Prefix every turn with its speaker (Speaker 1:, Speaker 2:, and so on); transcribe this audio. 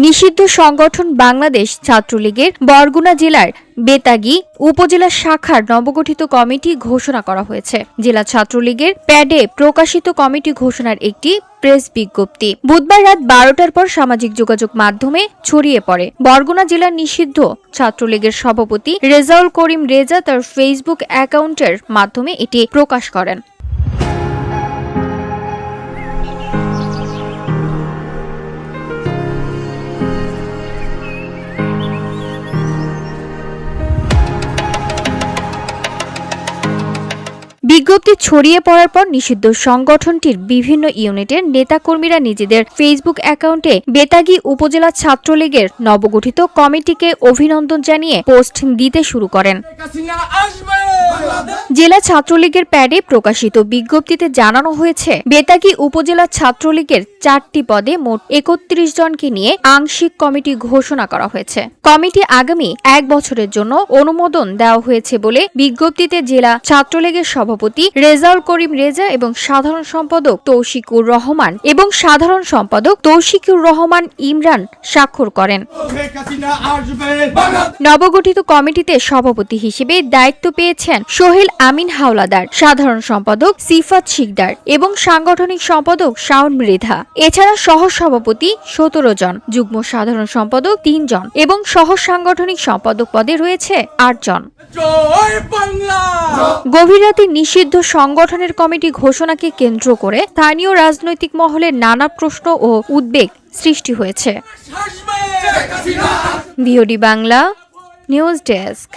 Speaker 1: নিষিদ্ধ সংগঠন বাংলাদেশ ছাত্রলীগের বরগুনা জেলার বেতাগী উপজেলা শাখার নবগঠিত কমিটি ঘোষণা করা হয়েছে। জেলা ছাত্রলীগের প্যাডে প্রকাশিত কমিটি ঘোষণার একটি প্রেস বিজ্ঞপ্তি বুধবার রাত 12টার পর সামাজিক যোগাযোগ মাধ্যমে ছড়িয়ে পড়ে। বরগুনা জেলার নিষিদ্ধ ছাত্রলীগের সভাপতি রেজাউল করিম রেজা তার ফেসবুক অ্যাকাউন্টের মাধ্যমে এটি প্রকাশ করেন। বিজ্ঞপ্তি ছড়িয়ে পড়ার পর নিষিদ্ধ সংগঠনটির বিভিন্ন ইউনিটের নেতাকর্মীরা নিজেদের ফেসবুক অ্যাকাউন্টে বেতাগী উপজেলা ছাত্রলীগের নবগঠিত কমিটিকে অভিনন্দন জানিয়ে পোস্ট দিতে শুরু করেন। জেলা ছাত্রলীগের প্যাডে প্রকাশিত বিজ্ঞপ্তিতে জানানো হয়েছে, বেতাগী উপজেলা ছাত্রলীগের 4টি পদে মোট 31 জনকে নিয়ে আংশিক কমিটি ঘোষণা করা হয়েছে। কমিটি আগামী 1 বছরের জন্য অনুমোদন দেওয়া হয়েছে বলে বিজ্ঞপ্তিতে জেলা ছাত্রলীগের সভাপতি রেজাউল করিম রেজা এবং সাধারণ সম্পাদক তৌশিকুর রহমান ইমরান স্বাক্ষর করেন। নবগঠিত কমিটিতে সভাপতি হিসেবে দায়িত্ব পেয়েছেন সোহেল আমিন হাওলাদার, সাধারণ সম্পাদক সিফাত শিকদার এবং সাংগঠনিক সম্পাদক শাওন মৃধা। এছাড়া সহ সভাপতি 17 জন, যুগ্ম সাধারণ সম্পাদক 3 জন এবং সহ সাংগঠনিক সম্পাদক পদে রয়েছে 8 জন। গভীর রাতে নিষিদ্ধ সংগঠনের কমিটি ঘোষণাকে কেন্দ্র করে স্থানীয় রাজনৈতিক মহলে নানা প্রশ্ন ও উদ্বেগ সৃষ্টি হয়েছে। BOD Bangla news desk.